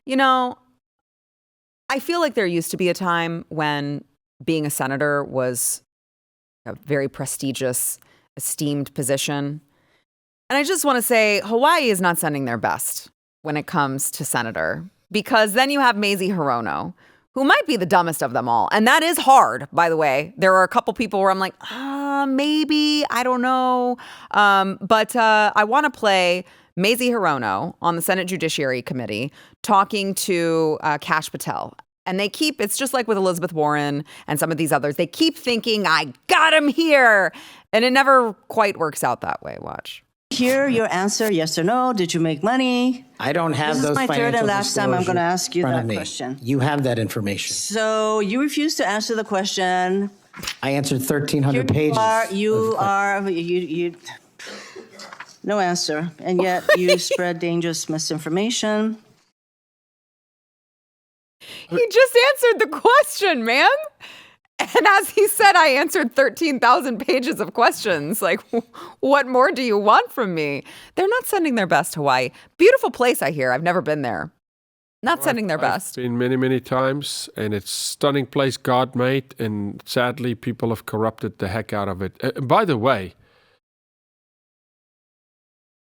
You know, I feel like there used to be a time when being a senator was a very prestigious, esteemed position. And I just want to say Hawaii is not sending their best when it comes to senator, because then you have Mazie Hirono, who might be the dumbest of them all. And that is hard, by the way. There are a couple people where I'm like, maybe, I don't know. But I want to play Mazie Hirono on the Senate Judiciary Committee talking to Kash Patel. And it's just like with Elizabeth Warren and some of these others, they keep thinking, I got him here. And it never quite works out that way. Watch. Hear your answer, yes or no. Did you make money? I don't have those financial disclosures. This is my third and last time I'm going to ask you that question. You have that information. So you refuse to answer the question. I answered 1,300 pages. No answer. And yet you spread dangerous misinformation. He just answered the question, man. And as he said, I answered 13,000 pages of questions. Like, what more do you want from me? They're not sending their best, Hawaii. Beautiful place, I hear. I've never been there. Not sending their best. I've been many, many times, and it's a stunning place God made, and sadly, people have corrupted the heck out of it. By the way,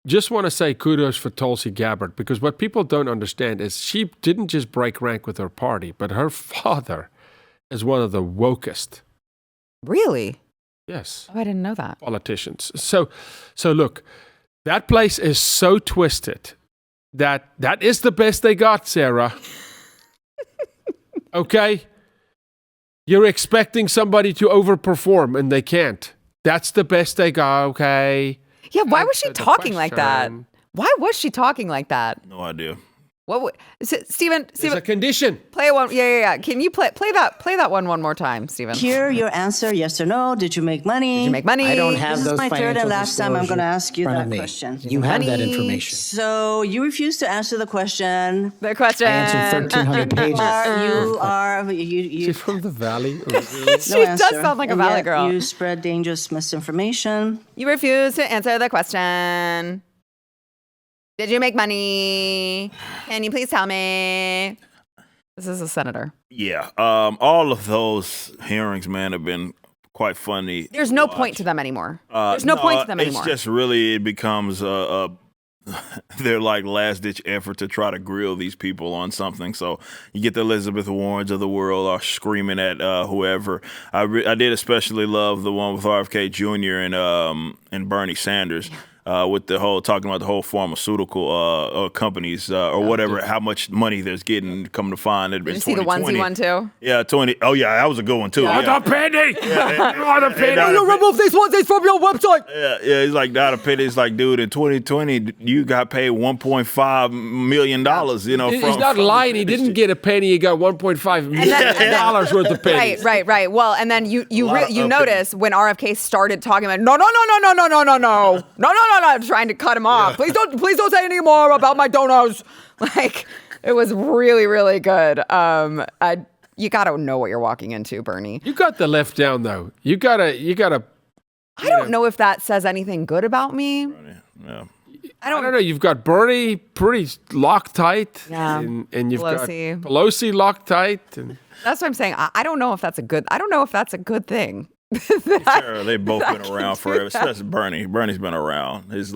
just want to say kudos for Tulsi Gabbard, because what people don't understand is she didn't just break rank with her party, but her father is one of the wokest. Really? Yes. Oh, I didn't know that. Politicians. So look, that place is so twisted that is the best they got, Sarah. Okay? You're expecting somebody to overperform, and they can't. That's the best they got, okay? Yeah, why was she talking like that? Why was she talking like that? No idea. Stephen, it's a condition. Play one. Yeah. Can you play that one more time, Stephen? Hear your answer, yes or no. Did you make money? Did you make money? I don't have those financial disclosures. This is my third and last time I'm going to ask you that question. You have that information. So you refuse to answer the question. The question. I answered 1,300 pages. She's from the Valley. She does sound like a Valley girl. You spread dangerous misinformation. You refuse to answer the question. Did you make money? Can you please tell me? This is a senator. Yeah. All of those hearings, man, have been quite funny. There's no point to them anymore. There's no point to them anymore. It's just really, it becomes their like last ditch effort to try to grill these people on something. So you get the Elizabeth Warrens of the world are screaming at whoever. I did especially love the one with RFK Jr. and Bernie Sanders. With the whole talking about the whole pharmaceutical companies or whatever, how much money there's getting come to find. Did you see the onesie one too? Yeah, 20. Oh yeah, that was a good one too. Not a penny. Not a penny. You remove these onesies from your website. Yeah. It's like not a penny. It's like, dude, in 2020, you got paid $1.5 million. You know, he's not lying. He didn't get a penny. He got $1.5 million dollars worth of pennies. Right. Well, and then you notice when RFK started talking about no, trying to cut him off. Please don't say any more about my donors. Like, it was really, really good. You gotta know what you're walking into, Bernie. You got the left down though. You gotta. I don't know if that says anything good about me. Yeah. I don't know. You've got Bernie pretty Loctite. Yeah. And you've Pelosi. got Pelosi Loctite. And that's what I'm saying. I don't know if that's a good thing. Sure, they've both been around forever, especially Bernie. Bernie's been around. His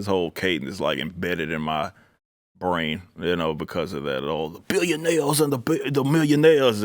whole cadence is like embedded in my brain, you know, because of that. All the billionaires and the millionaires.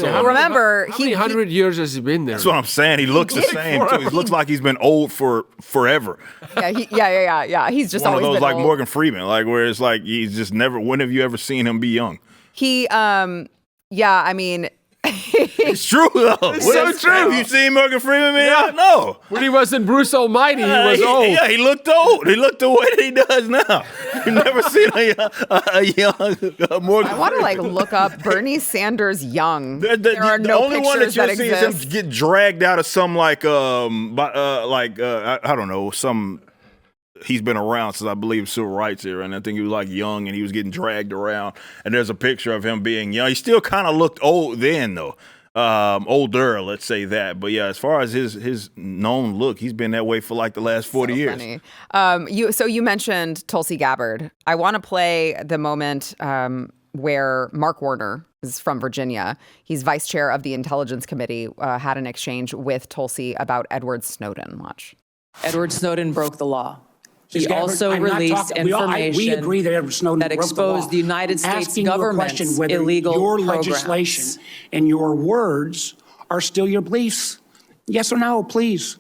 Remember, how many 100 years has he been there? That's what I'm saying. He looks the same too. He looks like he's been old for forever. Yeah. He's just one of always those been like old. Morgan Freeman, like where it's like he's just never. When have you ever seen him be young? I mean. It's true though. It's so true. Have you seen Morgan Freeman, man? Yeah. No. When he was in Bruce Almighty, he was old. Yeah, he looked old. He looked the way that he does now. You've never seen a young Morgan. I want to like look up Bernie Sanders young. There are no only one that pictures you'll that see is exist. him get dragged out of some I don't know, some. He's been around since I believe civil rights era, and I think he was like young and he was getting dragged around. And there's a picture of him being young. He still kind of looked old then though. Older, let's say that. But yeah, as far as his known look, he's been that way for like the last 40 years. Funny. You mentioned Tulsi Gabbard. I want to play the moment where Mark Warner is from Virginia. He's vice chair of the Intelligence Committee, had an exchange with Tulsi about Edward Snowden. Watch. Edward Snowden broke the law. He Gabbard, also I'm not released talking- information we agree that Edward Snowden that broke the exposed law. the United States Asking you a government's question whether illegal your programs. legislation and your words are still your beliefs. Yes or no, please.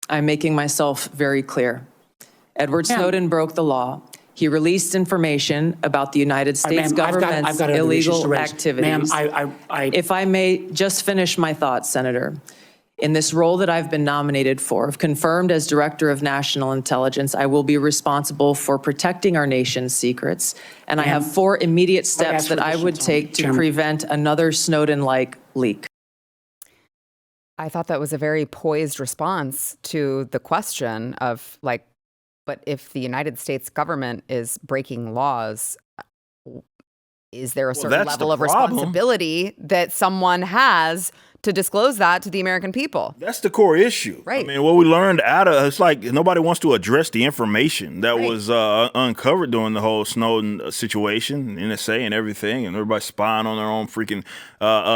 I'm making myself very clear. Edward Snowden broke the law. He released information about the United States Ma'am, I've government's got other issues to illegal raise. activities. Ma'am, If I may just finish my thoughts, Senator. In this role that I've been nominated for, if confirmed as Director of National Intelligence, I will be responsible for protecting our nation's secrets. And I have 4 immediate steps ask for that I would additional take time, to Chairman. prevent another Snowden-like leak. I thought that was a very poised response to the question of like, but if the United States government is breaking laws, is there a certain that's level the of problem. responsibility that someone has to disclose that to the American people? That's the core issue. Right. I mean, what we learned out of it's like nobody wants to address the information that Right. was uncovered during the whole Snowden situation, NSA and everything, and everybody spying on their own freaking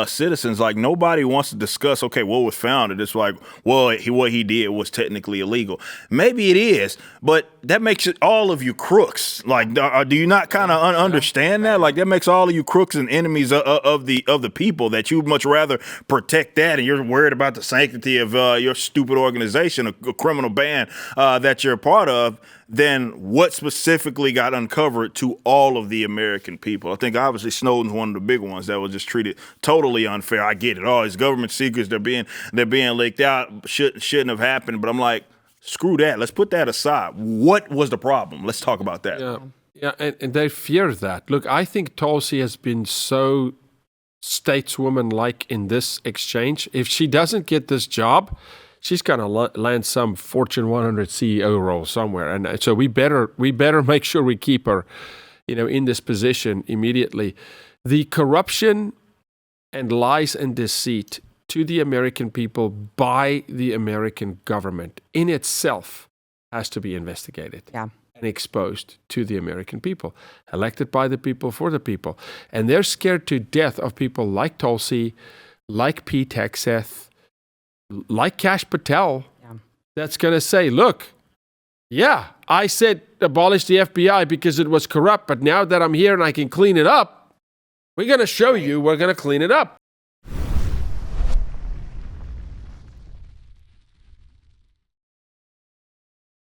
citizens. Like nobody wants to discuss. Okay, what was found? It's like, well, what he did was technically illegal. Maybe it is, but that makes it all of you crooks. Like, do you not kind of understand that? Like that makes all of you crooks and enemies of the people that you'd much rather protect that, and you're worried about the sanctity of your stupid organization, a criminal band that you're a part of, than what specifically got uncovered to all of the American people. I think obviously Snowden's one of the big ones that was just treated totally unfair. I get it. All these government secrets, they're being leaked out, shouldn't have happened. But I'm like, screw that. Let's put that aside. What was the problem? Let's talk about that. Yeah, and they fear that. Look, I think Tulsi has been so stateswoman-like in this exchange. If she doesn't get this job, she's going to land some Fortune 100 CEO role somewhere. And so we better make sure we keep her, in this position immediately. The corruption and lies and deceit to the American people by the American government in itself has to be investigated. Yeah. And exposed to the American people, elected by the people for the people. And they're scared to death of people like Tulsi, like Pete Hegseth, like Kash Patel, that's going to say, look, yeah, I said abolish the FBI because it was corrupt, but now that I'm here and I can clean it up, we're going to show you we're going to clean it up.